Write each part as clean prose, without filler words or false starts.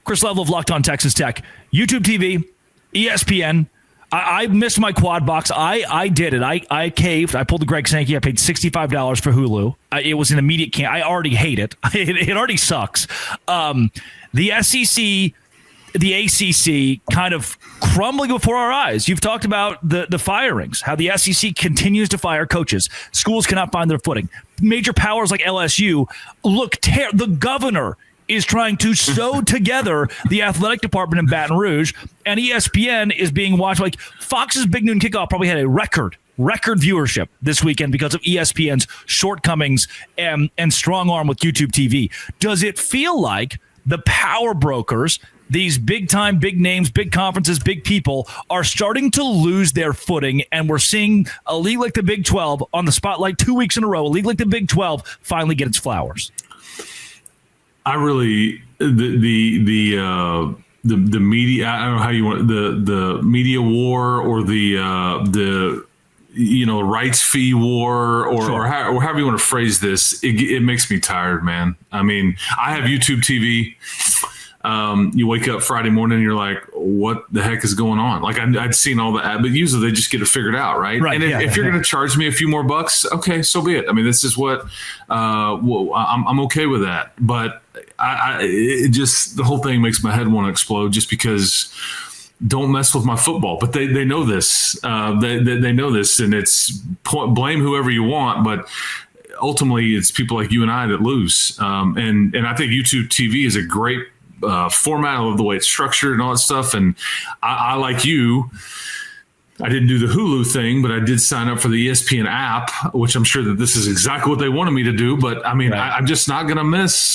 Chris Level of Locked On Texas Tech, YouTube TV, ESPN. I missed my quad box. I did it. I caved. I pulled the Greg Sankey. I paid $65 for Hulu. It was an immediate I already hate it. It already sucks. The SEC, the ACC kind of crumbling before our eyes. You've talked about the firings, how the SEC continues to fire coaches. Schools cannot find their footing. Major powers like LSU the governor is trying to sew together the athletic department in Baton Rouge, and ESPN is being watched. Like Fox's Big Noon Kickoff probably had a record viewership this weekend because of ESPN's shortcomings and strong arm with YouTube TV. Does it feel like the power brokers, these big time, big names, big conferences, big people are starting to lose their footing, and we're seeing a league like the Big 12 on the spotlight 2 weeks in a row, a league like the Big 12 finally get its flowers? I really the media. I don't know how you want the media war or the rights fee war or however you want to phrase this. It makes me tired, man. I mean, I have YouTube TV. You wake up Friday morning and you're like, what the heck is going on? Like I'd seen all the ad, but usually they just get it figured out. Right. And if you're going to charge me a few more bucks, okay, so be it. I mean, this is what, I'm okay with that. But it just, the whole thing makes my head want to explode just because don't mess with my football, but they know this, they know this, and it's blame whoever you want, but ultimately it's people like you and I that lose. And I think YouTube TV is a great format. I love the way it's structured and all that stuff. And I like you, I didn't do the Hulu thing, but I did sign up for the ESPN app, which I'm sure that this is exactly what they wanted me to do. But I mean, right. I'm just not going to miss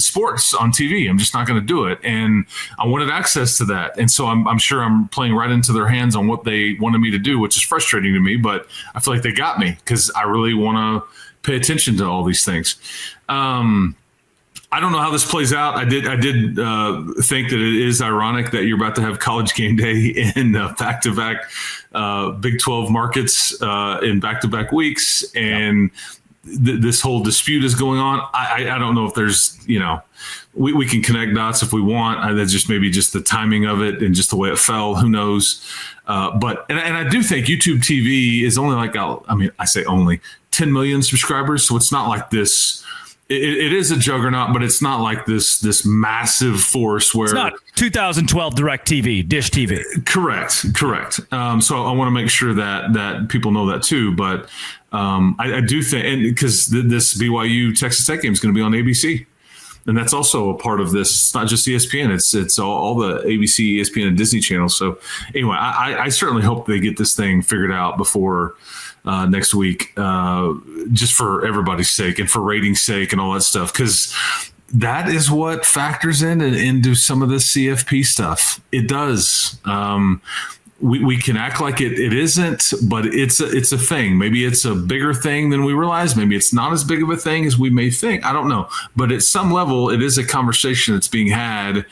sports on TV. I'm just not going to do it. And I wanted access to that. And so I'm sure I'm playing right into their hands on what they wanted me to do, which is frustrating to me. But I feel like they got me because I really want to pay attention to all these things. I don't know how this plays out. I did think that it is ironic that you're about to have College Game Day in back-to-back Big 12 markets in back-to-back weeks, and this whole dispute is going on. I don't know if there's, we can connect dots if we want. That's just maybe just the timing of it and just the way it fell. Who knows? But I do think YouTube TV is only I say only 10 million subscribers, so it's not like this. It is a juggernaut, but it's not like this massive force where it's not 2012 DirecTV, Dish TV. Correct. So I want to make sure that people know that too. But I do think, and because this BYU Texas Tech game is going to be on ABC, and that's also a part of this. It's not just ESPN; it's all the ABC, ESPN, and Disney channels. So anyway, I certainly hope they get this thing figured out before next week, just for everybody's sake and for ratings' sake and all that stuff, because that is what factors into some of this CFP stuff. It does. We can act like it isn't, but it's a thing. Maybe it's a bigger thing than we realize. Maybe it's not as big of a thing as we may think. I don't know. But at some level, it is a conversation that's being had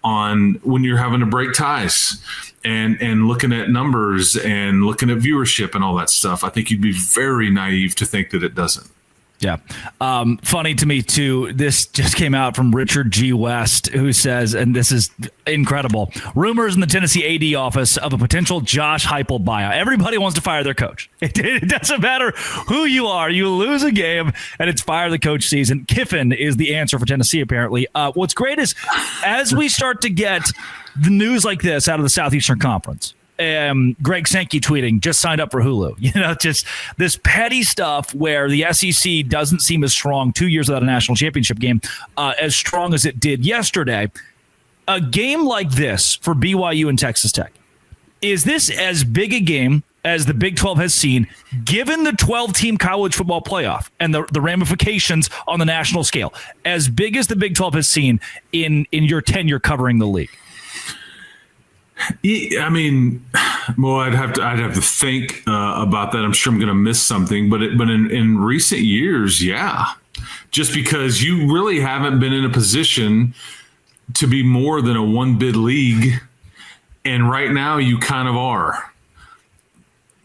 on when you're having to break ties and looking at numbers and looking at viewership and all that stuff. I think you'd be very naive to think that it doesn't. Yeah. Funny to me, too, this just came out from Richard G. West, who says, and this is incredible, rumors in the Tennessee AD office of a potential Josh Heupel buyout. Everybody wants to fire their coach. It doesn't matter who you are. You lose a game, and it's fire the coach season. Kiffin is the answer for Tennessee, apparently. What's great is as we start to get the news like this out of the Southeastern Conference, Greg Sankey tweeting, just signed up for Hulu. Just this petty stuff where the SEC doesn't seem as strong 2 years without a national championship game, as strong as it did yesterday. A game like this for BYU and Texas Tech, is this as big a game as the Big 12 has seen, given the 12-team college football playoff and the ramifications on the national scale, as big as the Big 12 has seen in your tenure covering the league? I mean, well, I'd have to think about that. I'm sure I'm going to miss something, but in recent years, yeah, just because you really haven't been in a position to be more than a one bid league, and right now you kind of are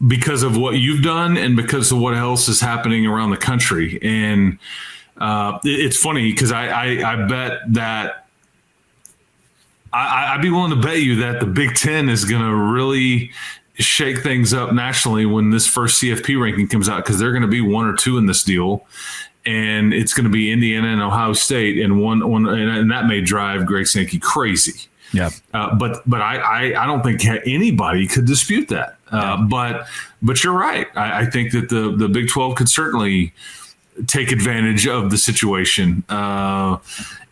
because of what you've done and because of what else is happening around the country. And it's funny because I bet that I'd be willing to bet you that the Big Ten is going to really shake things up nationally when this first CFP ranking comes out, because they're going to be 1 or 2 in this deal. And it's going to be Indiana and Ohio State, and and that may drive Greg Sankey crazy. Yeah. But I don't think anybody could dispute that. But you're right. I think that the Big 12 could certainly take advantage of the situation.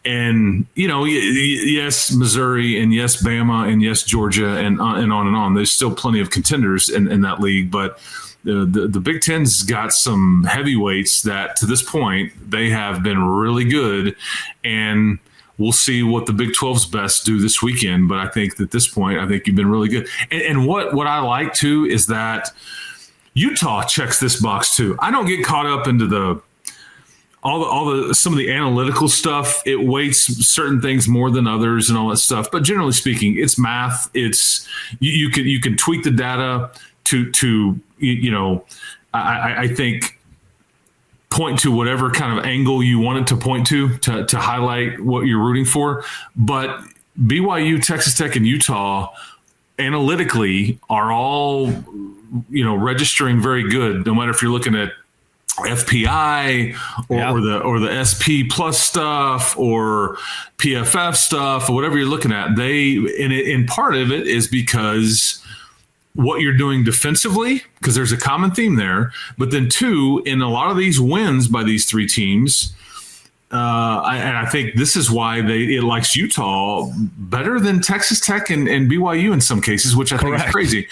And, yes, Missouri, and yes, Bama, and yes, Georgia, and on and on. There's still plenty of contenders in that league, but the Big Ten's got some heavyweights that, to this point, they have been really good, and we'll see what the Big 12's best do this weekend. But I think at this point, I think you've been really good. And what I like too is that Utah checks this box too. I don't get caught up into some of the analytical stuff. It weights certain things more than others and all that stuff. But generally speaking, it's math. It's you can tweak the data to I think point to whatever kind of angle you want it to point to highlight what you're rooting for. But BYU, Texas Tech, and Utah analytically are all registering very good, no matter if you're looking at FPI or the SP plus stuff or PFF stuff or whatever you're looking at. And part of it is because what you're doing defensively, because there's a common theme there. But then 2, in a lot of these wins by these 3 teams, and I think this is why it likes Utah better than Texas Tech and BYU in some cases, which I think is crazy.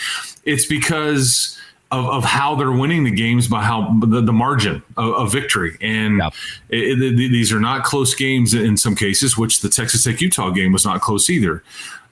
It's because of how they're winning the games, by how the margin of victory. And these are not close games in some cases, which the Texas Tech Utah game was not close either.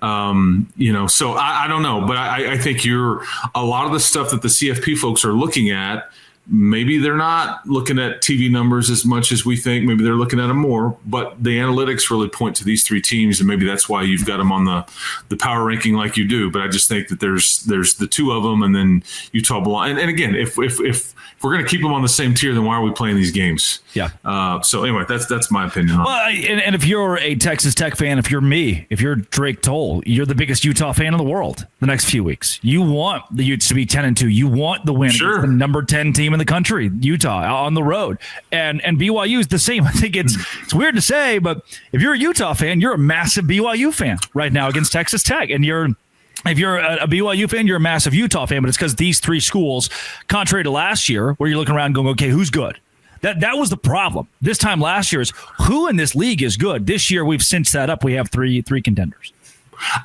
So I don't know, but I think a lot of the stuff that the CFP folks are looking at, maybe they're not looking at TV numbers as much as we think. Maybe they're looking at them more, but the analytics really point to these 3 teams, and maybe that's why you've got them on the power ranking like you do. But I just think that there's the 2 of them, and then Utah belong. And again, if we're going to keep them on the same tier, then why are we playing these games? Yeah. So anyway, that's my opinion. Well, and if you're a Texas Tech fan, if you're Drake Toll, you're the biggest Utah fan in the world the next few weeks. You want the Utes to be 10-2. You want the win against the number 10 team in the country, Utah, on the road. And BYU is the same. I think it's weird to say, but if you're a Utah fan, you're a massive BYU fan right now against Texas Tech. And if you're a BYU fan, you're a massive Utah fan, but it's because these 3 schools, contrary to last year, where you're looking around going, okay, who's good? That was the problem. This time last year is who in this league is good. This year we've cinched that up. We have three contenders.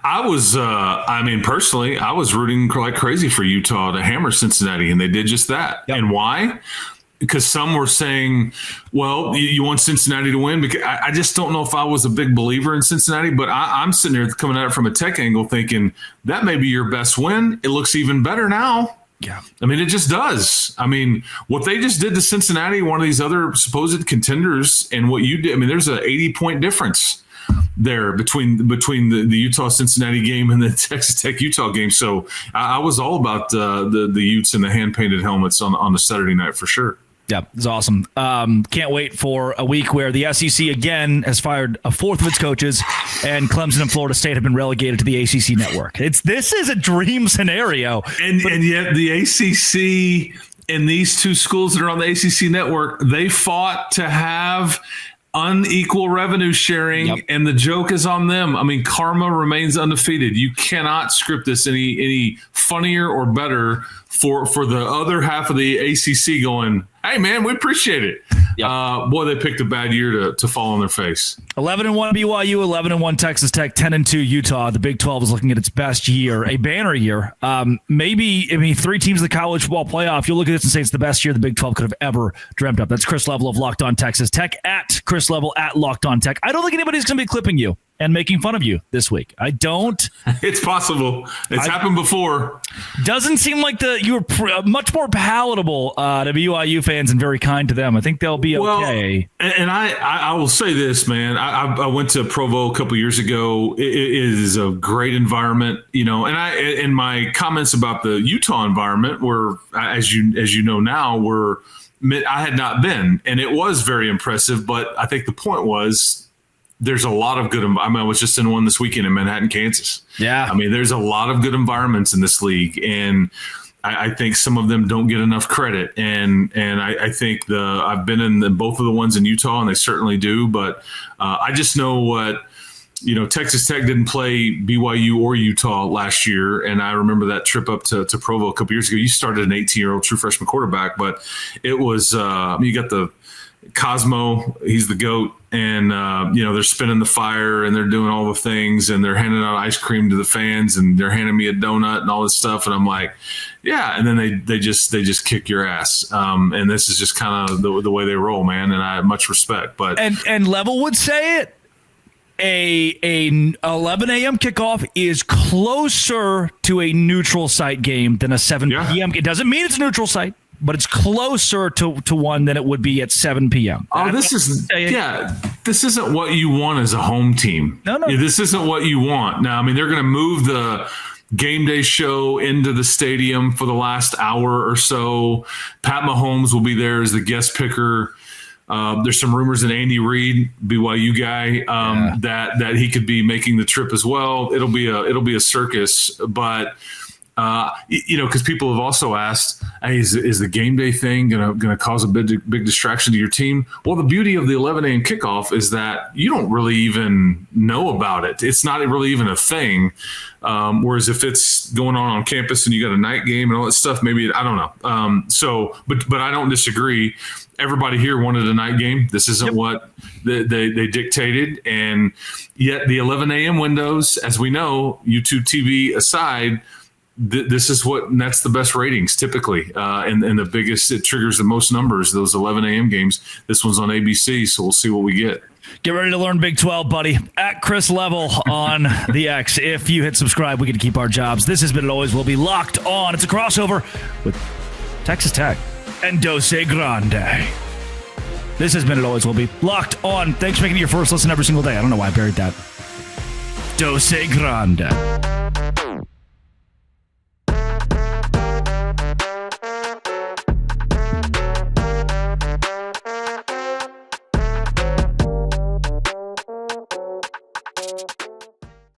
I was, personally, I was rooting like crazy for Utah to hammer Cincinnati, and they did just that. Yep. And why? Because some were saying, well, you want Cincinnati to win. Because I just don't know if I was a big believer in Cincinnati, but I'm sitting there coming at it from a Tech angle thinking that may be your best win. It looks even better now. Yeah. I mean, it just does. I mean, what they just did to Cincinnati, one of these other supposed contenders, and what you did, I mean, there's an 80-point difference there between the Utah-Cincinnati game and the Texas Tech-Utah game. So I was all about the Utes and the hand-painted helmets on the Saturday night for sure. Yeah, it's awesome. Can't wait for a week where the SEC again has fired a 4th of its coaches, and Clemson and Florida State have been relegated to the ACC network. This is a dream scenario, and yet the ACC and these 2 schools that are on the ACC network, they fought to have unequal revenue sharing, and the joke is on them. I mean, karma remains undefeated. You cannot script this any funnier or better for the other half of the ACC going, hey, man, we appreciate it. Yep. Boy, they picked a bad year to fall on their face. 11-1 BYU, 11-1 Texas Tech, 10-2 Utah. The Big 12 is looking at its best year, a banner year. Maybe, 3 teams in the college football playoff. You'll look at this and say it's the best year the Big 12 could have ever dreamt up. That's Chris Level of Locked On Texas Tech, at Chris Level at Locked On Tech. I don't think anybody's going to be clipping you and making fun of you this week. I don't. It's possible. It's happened before. Doesn't seem like you were much more palatable to BYU fans and very kind to them. I think they'll be okay. And I will say this, man. I went to Provo a couple years ago. It is a great environment, and my comments about the Utah environment were, as you know now, I had not been, and it was very impressive. But I think the point was, there's a lot of good. I mean, I was just in one this weekend in Manhattan, Kansas. Yeah. I mean, there's a lot of good environments in this league, and I think some of them don't get enough credit. And I think I've been in both of the ones in Utah, and they certainly do. But I just know what, Texas Tech didn't play BYU or Utah last year. And I remember that trip up to Provo a couple years ago. You started an 18-year-old true freshman quarterback, but it was, you got the Cosmo, he's the GOAT. And, they're spinning the fire and they're doing all the things and they're handing out ice cream to the fans and they're handing me a donut and all this stuff. And I'm like, yeah. And then they just kick your ass. And this is just kind of the way they roll, man. And I have much respect, but. And Level would say it. A 11 a.m. kickoff is closer to a neutral site game than a 7 p.m. It doesn't mean it's a neutral site, but it's closer to one than it would be at 7 p.m. Oh, this isn't what you want as a home team. No. This isn't what you want. Now, I mean, they're going to move the game day show into the stadium for the last hour or so. Pat Mahomes will be there as the guest picker. There's some rumors that Andy Reid, BYU guy, that he could be making the trip as well. It'll be a circus, but because people have also asked, hey, is the game day thing gonna cause a big distraction to your team? Well, the beauty of the 11 a.m. kickoff is that you don't really even know about it. It's not really even a thing. Whereas if it's going on campus and you got a night game and all that stuff, maybe I don't know. But I don't disagree. Everybody here wanted a night game. This isn't what they dictated. And yet the 11 a.m. windows, as we know, YouTube TV aside, this is that's the best ratings typically. And the biggest, it triggers the most numbers, those 11 a.m. games. This one's on ABC, so we'll see what we get. Get ready to learn Big 12, buddy. At Chris Level on the X. If you hit subscribe, we get to keep our jobs. This has been, it always will be, Locked On. It's a crossover with Texas Tech and Dose Grande. This has been, it always will be, Locked On. Thanks for making it your first listen every single day. I don't know why I buried that. Dose Grande.